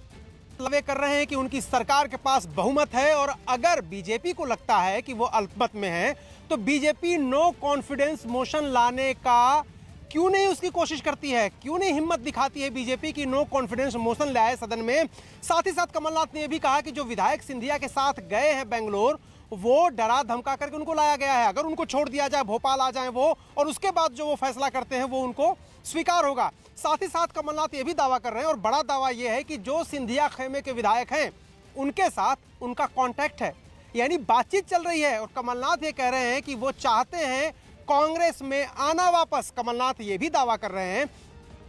[SPEAKER 4] दावे कर रहे हैं कि उनकी सरकार के पास बहुमत है, और अगर बीजेपी को लगता है कि वो अल्पमत में है तो बीजेपी नो कॉन्फिडेंस मोशन लाने का क्यों नहीं उसकी कोशिश करती है, क्यों नहीं हिम्मत दिखाती है बीजेपी की नो कॉन्फिडेंस मोशन लाए सदन में। साथ ही साथ कमलनाथ ने यह भी कहा कि जो विधायक सिंधिया के साथ गए हैं बेंगलोर, वो डरा धमका करके उनको लाया गया है। अगर उनको छोड़ दिया जाए, भोपाल आ जाए वो, और उसके बाद जो वो फैसला करते हैं वो उनको स्वीकार होगा। साथ ही साथ कमलनाथ ये भी दावा कर रहे हैं, और बड़ा दावा ये है कि जो सिंधिया खेमे के विधायक हैं उनके साथ उनका कॉन्टैक्ट है, यानी बातचीत चल रही है। और कमलनाथ ये कह रहे हैं कि वो चाहते हैं कांग्रेस में आना वापस। कमलनाथ ये भी दावा कर रहे हैं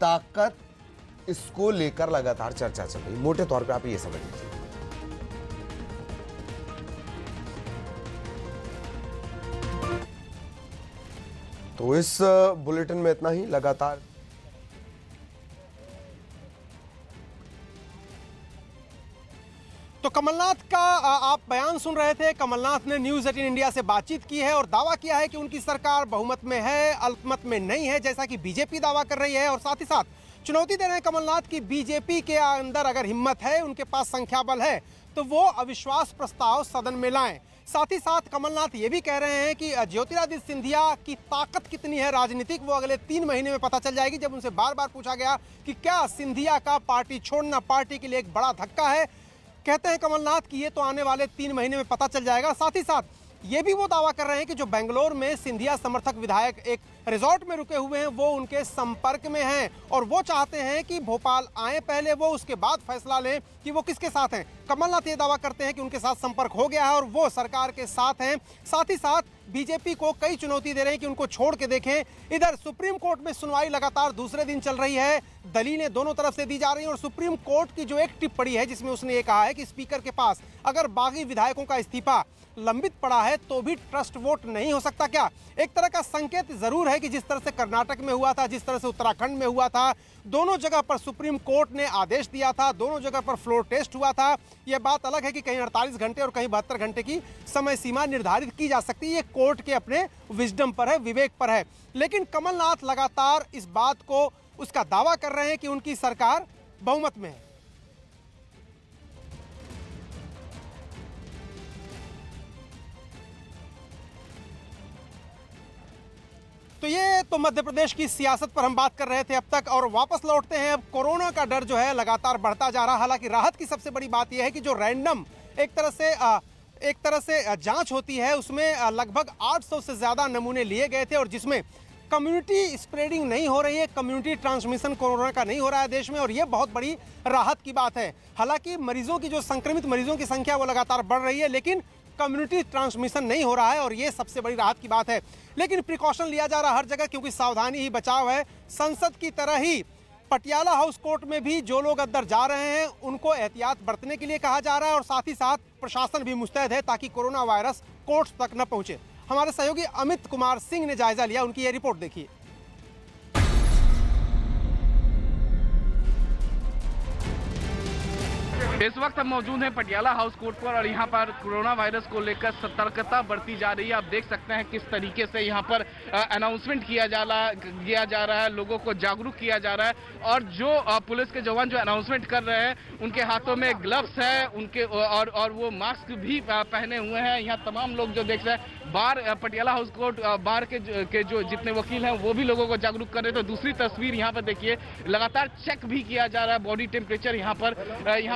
[SPEAKER 15] ताकत इसको लेकर लगातार चर्चा चल रही, मोटे तौर पे आप ये समझ लीजिए। तो इस बुलेटिन में इतना ही। लगातार
[SPEAKER 4] तो कमलनाथ का आप बयान सुन रहे थे। कमलनाथ ने न्यूज़ 18 इंडिया से बातचीत की है और दावा किया है कि उनकी सरकार बहुमत में है, अल्पमत में नहीं है, जैसा कि बीजेपी दावा कर रही है। और साथ ही साथ चुनौती दे रहे हैं कमलनाथ की बीजेपी के अंदर अगर हिम्मत है, उनके पास संख्या बल है, तो वो अविश्वास प्रस्ताव सदन में लाएं। साथ ही साथ कमलनाथ ये भी कह रहे हैं कि ज्योतिरादित्य सिंधिया की ताकत कितनी है राजनीतिक, वो अगले 3 महीने में पता चल जाएगी। जब उनसे बार बार पूछा गया कि क्या सिंधिया का पार्टी छोड़ना पार्टी के लिए एक बड़ा धक्का है, कहते हैं कमलनाथ कि ये तो आने वाले 3 महीने में पता चल जाएगा। साथ ही साथ ये भी वो दावा कर रहे हैं कि जो बेंगलोर में सिंधिया समर्थक विधायक एक रिजॉर्ट में रुके हुए हैं वो उनके संपर्क में हैं, और वो चाहते हैं कि भोपाल आए पहले वो, उसके बाद फैसला लें कि वो किसके साथ हैं। कमलनाथ ये दावा करते हैं कि उनके साथ संपर्क हो गया है और वो सरकार के साथ हैं। साथ ही साथ बीजेपी को कई चुनौती दे रहे हैं कि उनको छोड़ के देखें। इधर सुप्रीम कोर्ट में सुनवाई लगातार दूसरे दिन चल रही है, दलीलें दोनों तरफ से दी जा रही हैं, और सुप्रीम कोर्ट की जो एक टिप्पणी है जिसमें उसने ये कहा है कि स्पीकर के पास अगर बागी विधायकों का इस्तीफा लंबित पड़ा है तो भी ट्रस्ट वोट नहीं हो सकता क्या? एक तरह का संकेत जरूर है कि जिस तरह से कर्नाटक में हुआ था, जिस तरह से उत्तराखंड में हुआ था, दोनों जगह पर सुप्रीम कोर्ट ने आदेश दिया था, दोनों जगह पर फ्लोर टेस्ट हुआ था। यह बात अलग है कि कहीं 48 घंटे और कहीं 72 घंटे की समय सीमा निर्धारित की जा सकती है। ये कोर्ट के अपने विजडम पर है, विवेक पर है। लेकिन कमलनाथ लगातार इस बात को उसका दावा कर रहे हैं कि उनकी सरकार बहुमत में है। तो ये तो मध्य प्रदेश की सियासत पर हम बात कर रहे थे अब तक, और वापस लौटते हैं। अब कोरोना का डर जो है लगातार बढ़ता जा रहा है। हालांकि राहत की सबसे बड़ी बात यह है कि जो रैंडम एक तरह से जांच होती है उसमें लगभग 800 से ज़्यादा नमूने लिए गए थे, और जिसमें कम्युनिटी स्प्रेडिंग नहीं हो रही है, कम्युनिटी ट्रांसमिशन कोरोना का नहीं हो रहा है देश में, और ये बहुत बड़ी राहत की बात है। हालांकि मरीजों की जो संक्रमित मरीजों की संख्या वो लगातार बढ़ रही है, लेकिन कम्युनिटी ट्रांसमिशन नहीं हो रहा है, और ये सबसे बड़ी राहत की बात है। लेकिन प्रिकॉशन लिया जा रहा है हर जगह, क्योंकि सावधानी ही बचाव है। संसद की तरह ही पटियाला हाउस कोर्ट में भी जो लोग अंदर जा रहे हैं उनको एहतियात बरतने के लिए कहा जा रहा है, और साथ ही साथ प्रशासन भी मुस्तैद है ताकि कोरोना वायरस कोर्ट तक न पहुंचे। हमारे सहयोगी अमित कुमार सिंह ने जायजा लिया, उनकी ये रिपोर्ट देखिए।
[SPEAKER 16] इस वक्त हम मौजूद हैं पटियाला हाउस कोर्ट पर, और यहाँ पर कोरोना वायरस को लेकर सतर्कता बढ़ती जा रही है। आप देख सकते हैं किस तरीके से यहाँ पर अनाउंसमेंट किया जा रहा है, लोगों को जागरूक किया जा रहा है, और जो पुलिस के जवान जो अनाउंसमेंट कर रहे हैं उनके हाथों में ग्लव्स है, उनके और वो मास्क भी पहने हुए हैं। यहाँ तमाम लोग जो देख रहे हैं, बार पटियाला हाउस कोर्ट बार के जो जितने वकील हैं वो भी लोगों को जागरूक कर रहे हैं। तो दूसरी तस्वीर यहाँ पर देखिए, लगातार चेक भी किया जा रहा है बॉडी टेम्परेचर। यहाँ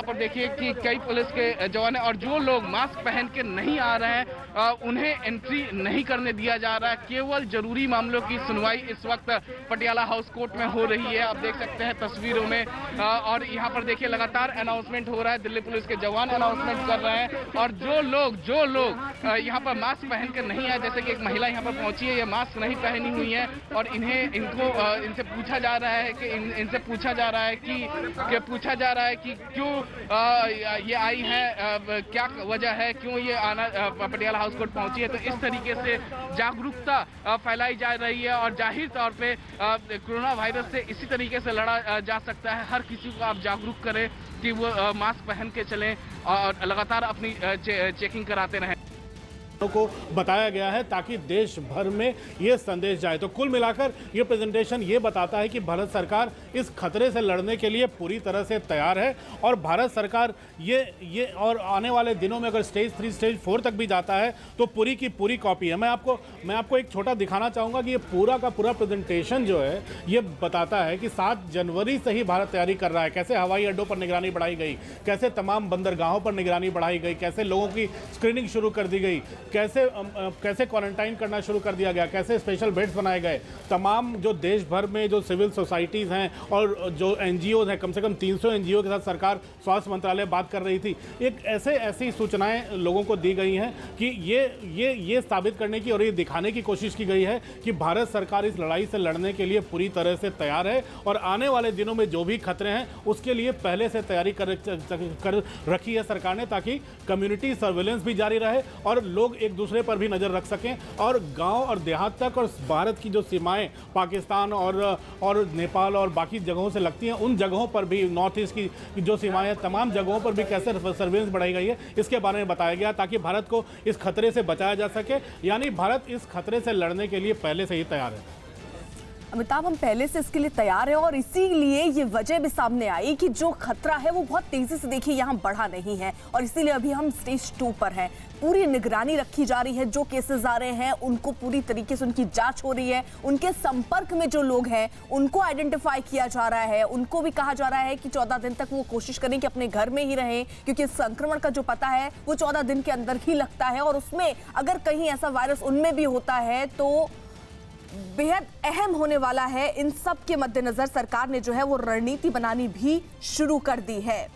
[SPEAKER 16] पर देखिए कि कई पुलिस के जवान हैं, और जो लोग मास्क पहन के नहीं आ रहे हैं उन्हें एंट्री नहीं करने दिया जा रहा है। केवल जरूरी मामलों की सुनवाई इस वक्त पटियाला हाउस कोर्ट में हो रही है, आप देख सकते हैं तस्वीरों में। और यहाँ पर देखिए लगातार अनाउंसमेंट हो रहा है, दिल्ली पुलिस के जवान अनाउंसमेंट कर रहे हैं, और जो लोग यहाँ पर मास्क पहन कर नहीं आए, जैसे कि एक महिला यहाँ पर पहुंची है, ये मास्क नहीं पहनी हुई है, और इनसे पूछा जा रहा है कि क्यों ये आई है, क्या वजह है, क्यों ये आना पटियाला हाउस कोर्ट पहुंची है। तो इस तरीके से जागरूकता फैलाई जा रही है, और जाहिर तौर पे कोरोना वायरस से इसी तरीके से लड़ा जा सकता है। हर किसी को आप जागरूक करें कि वो मास्क पहन के चलें और लगातार अपनी चेकिंग कराते रहें
[SPEAKER 17] को बताया गया है, ताकि देश भर में ये संदेश जाए। तो कुल मिलाकर ये प्रेजेंटेशन ये बताता है कि भारत सरकार इस खतरे से लड़ने के लिए पूरी तरह से तैयार है, और भारत सरकार ये और आने वाले दिनों में अगर स्टेज 3 स्टेज 4 तक भी जाता है तो पूरी की पूरी कॉपी है। मैं आपको एक छोटा दिखाना चाहूँगा कि ये पूरा का पूरा प्रेजेंटेशन जो है ये बताता है कि 7 जनवरी से ही भारत तैयारी कर रहा है। कैसे हवाई अड्डों पर निगरानी बढ़ाई गई, कैसे तमाम बंदरगाहों पर निगरानी बढ़ाई गई, कैसे लोगों की स्क्रीनिंग शुरू कर दी गई, कैसे क्वारंटाइन करना शुरू कर दिया गया, कैसे स्पेशल बेड्स बनाए गए। तमाम जो देश भर में जो सिविल सोसाइटीज़ हैं और जो एनजीओज़ हैं, कम से कम 300 एनजीओ के साथ सरकार स्वास्थ्य मंत्रालय बात कर रही थी। एक ऐसी सूचनाएं लोगों को दी गई हैं कि ये साबित करने की और ये दिखाने की कोशिश की गई है कि भारत सरकार इस लड़ाई से लड़ने के लिए पूरी तरह से तैयार है, और आने वाले दिनों में जो भी खतरे हैं उसके लिए पहले से तैयारी कर रखी है सरकार ने, ताकि कम्युनिटी सर्विलेंस भी जारी रहे और लोग एक दूसरे पर भी नजर रख सकें, और गांव और देहात तक और भारत की जो सीमाएं पाकिस्तान और नेपाल और बाकी जगहों से लगती हैं, उन जगहों पर भी, नॉर्थ ईस्ट की जो सीमाएं हैं, तमाम जगहों पर भी कैसे सर्विलेंस बढ़ाई गई है इसके बारे में बताया गया, ताकि भारत को इस खतरे से बचाया जा सके। यानी भारत इस खतरे से लड़ने के लिए पहले से ही तैयार है।
[SPEAKER 1] अमिताभ, हम पहले से इसके लिए तैयार हैं, और इसीलिए ये वजह भी सामने आई कि जो खतरा है वो बहुत तेजी से देखिए यहाँ बढ़ा नहीं है, और इसीलिए अभी हम स्टेज 2 पर हैं। पूरी निगरानी रखी जा रही है, जो केसेस आ रहे हैं उनको पूरी तरीके से उनकी जांच हो रही है, उनके संपर्क में जो लोग हैं उनको आइडेंटिफाई किया जा रहा है, उनको भी कहा जा रहा है कि 14 दिन तक वो कोशिश करें कि अपने घर में ही रहें, क्योंकि संक्रमण का जो पता है वो 14 दिन के अंदर ही लगता है, और उसमें अगर कहीं ऐसा वायरस उनमें भी होता है तो बेहद अहम होने वाला है। इन सब के मद्देनजर सरकार ने जो है वो रणनीति बनानी भी शुरू कर दी है।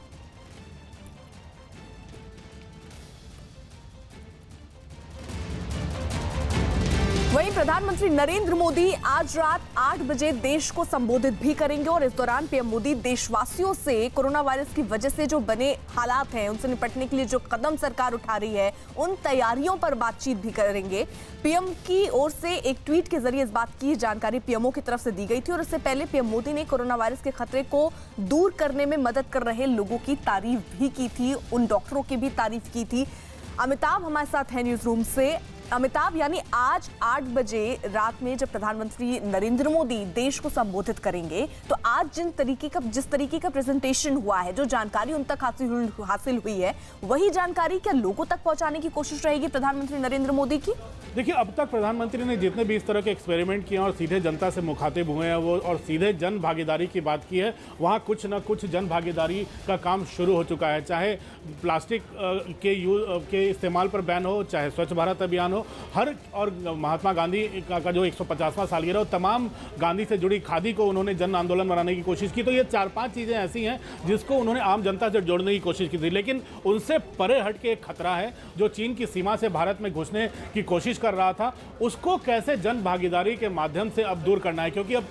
[SPEAKER 1] वहीं प्रधानमंत्री नरेंद्र मोदी आज रात 8 बजे देश को संबोधित भी करेंगे और इस दौरान पीएम मोदी देशवासियों से कोरोना वायरस की वजह से जो बने हालात हैं उनसे निपटने के लिए जो कदम सरकार उठा रही है उन तैयारियों पर बातचीत भी करेंगे। पीएम की ओर से एक ट्वीट के जरिए इस बात की जानकारी पीएमओ की तरफ से दी गई थी और इससे पहले पीएम मोदी ने कोरोना वायरस के खतरे को दूर करने में मदद कर रहे लोगों की तारीफ भी की थी, उन डॉक्टरों की भी तारीफ की थी। अमिताभ हमारे साथ है न्यूज रूम से। अमिताभ, यानी आज 8 बजे रात में जब प्रधानमंत्री नरेंद्र मोदी देश को संबोधित करेंगे तो आज जिस तरीके का प्रेजेंटेशन हुआ है, जो जानकारी उन तक हासिल हुई है, वही जानकारी क्या लोगों तक पहुंचाने की कोशिश रहेगी प्रधानमंत्री नरेंद्र मोदी की?
[SPEAKER 17] देखिए, अब तक प्रधानमंत्री ने जितने भी इस तरह के एक्सपेरिमेंट किए और सीधे जनता से मुखातिब हुए हैं वो और सीधे जन भागीदारी की बात की है, वहाँ कुछ न कुछ जन भागीदारी का काम शुरू हो चुका है। चाहे प्लास्टिक के इस्तेमाल पर बैन हो, चाहे स्वच्छ भारत अभियान हो, हर और महात्मा गांधी का जो 150वां सालगिरह हो, तमाम गांधी से जुड़ी खादी को उन्होंने जन आंदोलन बनाने की कोशिश की। तो ये 4-5 चीज़ें ऐसी हैं जिसको उन्होंने आम जनता से जोड़ने की कोशिश की थी, लेकिन उनसे परे हट के एक खतरा है जो चीन की सीमा से भारत में घुसने की कोशिश कर रहा था, उसको कैसे जन भागीदारी के माध्यम से अब दूर करना है। क्योंकि अब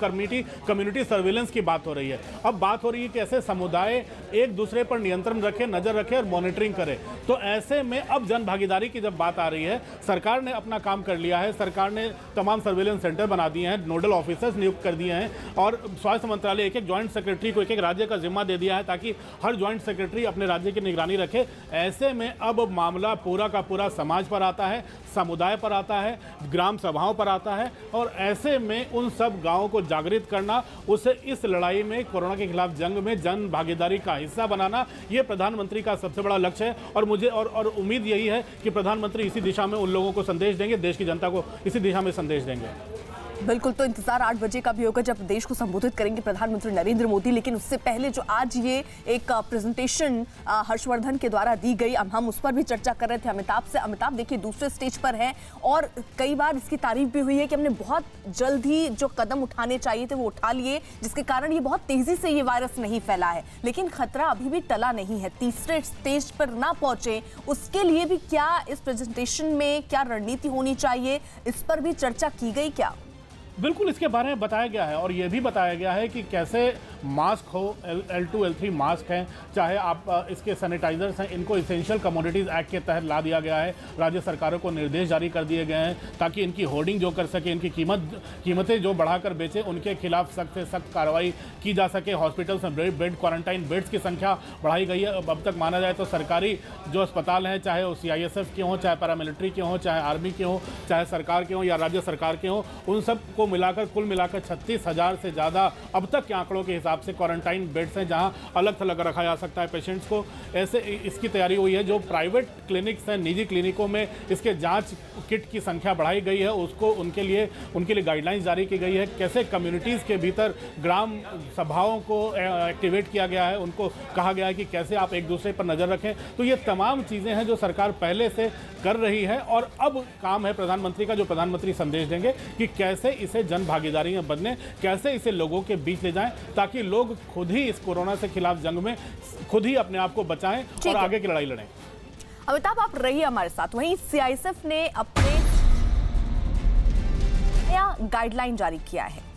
[SPEAKER 17] कम्युनिटी सर्विलेंस की बात हो रही है। अब बात हो रही है कि ऐसे समुदाय एक दूसरे पर नियंत्रण रखे, नजर रखे और मॉनिटरिंग करे। तो ऐसे में अब जन भागीदारी की जब बात आ रही है, सरकार ने अपना काम कर लिया है। सरकार ने तमाम सर्विलेंस सेंटर बना दिए हैं, नोडल ऑफिसर्स नियुक्त कर दिए हैं और स्वास्थ्य मंत्रालय एक ज्वाइंट सेक्रेटरी को एक राज्य का जिम्मा दे दिया है ताकि हर ज्वाइंट सेक्रेटरी अपने राज्य की निगरानी रखे। ऐसे में अब मामला पूरा का पूरा समाज पर आता है, समुदाय पर आता है, ग्राम सभाओं पर आता है और ऐसे में उन सब गांवों को जागृत करना, उसे इस लड़ाई में कोरोना के खिलाफ जंग में जन भागीदारी का हिस्सा बनाना, ये प्रधानमंत्री का सबसे बड़ा लक्ष्य है। और मुझे और उम्मीद यही है कि प्रधानमंत्री इसी दिशा में उन लोगों को संदेश देंगे, देश की जनता को इसी दिशा में संदेश देंगे।
[SPEAKER 1] बिल्कुल, तो इंतजार 8 बजे का भी होगा जब देश को संबोधित करेंगे प्रधानमंत्री नरेंद्र मोदी। लेकिन उससे पहले जो आज ये एक प्रेजेंटेशन हर्षवर्धन के द्वारा दी गई, हम उस पर भी चर्चा कर रहे थे अमिताभ से। अमिताभ, देखिए दूसरे स्टेज पर है और कई बार इसकी तारीफ भी हुई है कि हमने बहुत जल्द ही जो कदम उठाने चाहिए थे वो उठा लिए, जिसके कारण ये बहुत तेजी से ये वायरस नहीं फैला है। लेकिन खतरा अभी भी टला नहीं है, तीसरे स्टेज पर ना पहुंचे उसके लिए भी क्या इस प्रेजेंटेशन में क्या रणनीति होनी चाहिए, इस पर भी चर्चा की गई क्या?
[SPEAKER 17] बिल्कुल, इसके बारे में बताया गया है और यह भी बताया गया है कि कैसे मास्क हो, L2 L3 मास्क हैं, चाहे आप इसके सैनिटाइजर्स हैं, इनको इसेंशियल कमोडिटीज़ एक्ट के तहत ला दिया गया है। राज्य सरकारों को निर्देश जारी कर दिए गए हैं ताकि इनकी होर्डिंग जो कर सके, इनकी कीमतें जो बढ़ाकर बेचे, उनके खिलाफ सख्त से सख्त कार्रवाई की जा सके। हॉस्पिटल्स में बेड, क्वारंटाइन बेड्स की संख्या बढ़ाई गई है। अब तक माना जाए तो सरकारी जो अस्पताल हैं, चाहे वो CISF के हों, चाहे पैरामिलिट्री के हों, चाहे आर्मी के हों, चाहे सरकार के हों या राज्य सरकार के हों, उन सब को कुल मिलाकर 36,000 से ज़्यादा अब तक के आंकड़ों के हिसाब से क्वारंटाइन बेड्स हैं जहां अलग थलग रखा जा सकता है पेशेंट्स को। ऐसे इसकी तैयारी हुई है। जो प्राइवेट क्लिनिक्स हैं, निजी क्लिनिकों में इसके जांच किट की संख्या बढ़ाई गई है, उसको उनके लिए गाइडलाइंस जारी की गई है। कैसे कम्युनिटीज़ के भीतर ग्राम सभाओं को एक्टिवेट किया गया है, उनको कहा गया है कि कैसे आप एक दूसरे पर नज़र रखें। तो ये तमाम चीज़ें हैं जो सरकार पहले से कर रही है और अब काम है प्रधानमंत्री का, जो प्रधानमंत्री संदेश देंगे कि कैसे इसे जन भागीदारी में बदलें, कैसे इसे लोगों के बीच ले जाएं ताकि लोग खुद ही इस कोरोना से खिलाफ जंग में खुद ही अपने आप को बचाएं और आगे की लड़ाई लड़ें।
[SPEAKER 1] अमिताभ, आप रहिए हमारे साथ। वहीं CISF ने अपने नया गाइडलाइन जारी किया है।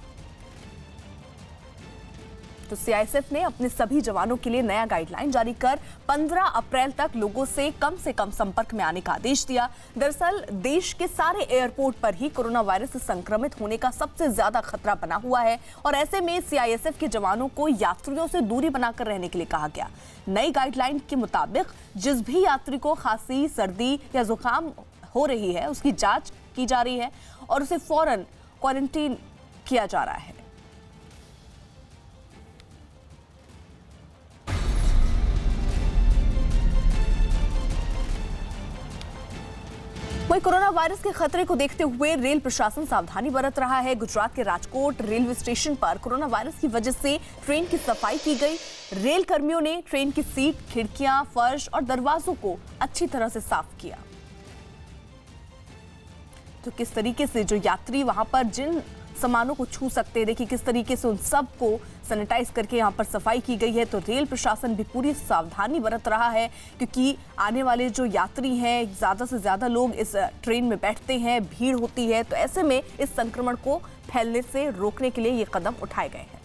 [SPEAKER 1] तो CISF ने अपने सभी जवानों के लिए नया गाइडलाइन जारी कर 15 अप्रैल तक लोगों से कम संपर्क में आने का आदेश दिया। दरअसल देश के सारे एयरपोर्ट पर ही कोरोना वायरस से संक्रमित होने का सबसे ज्यादा खतरा बना हुआ है और ऐसे में CISF के जवानों को यात्रियों से दूरी बनाकर रहने के लिए कहा गया। नई गाइडलाइन के मुताबिक जिस भी यात्री को खांसी, सर्दी या जुकाम हो रही है उसकी जांच की जा रही है और उसे फौरन क्वारंटीन किया जा रहा है। वहीं कोरोना वायरस के खतरे को देखते हुए रेल प्रशासन सावधानी बरत रहा है। गुजरात के राजकोट रेलवे स्टेशन पर कोरोना वायरस की वजह से ट्रेन की सफाई की गई। रेल कर्मियों ने ट्रेन की सीट, खिड़कियां, फर्श और दरवाजों को अच्छी तरह से साफ किया। तो किस तरीके से जो यात्री वहां पर जिन सामानों को छू सकते हैं। देखिए किस तरीके से उन सब को सैनिटाइज करके यहाँ पर सफाई की गई है। तो रेल प्रशासन भी पूरी सावधानी बरत रहा है, क्योंकि आने वाले जो यात्री हैं, ज़्यादा से ज़्यादा लोग इस ट्रेन में बैठते हैं, भीड़ होती है, तो ऐसे में इस संक्रमण को फैलने से रोकने के लिए ये कदम उठाए गए हैं।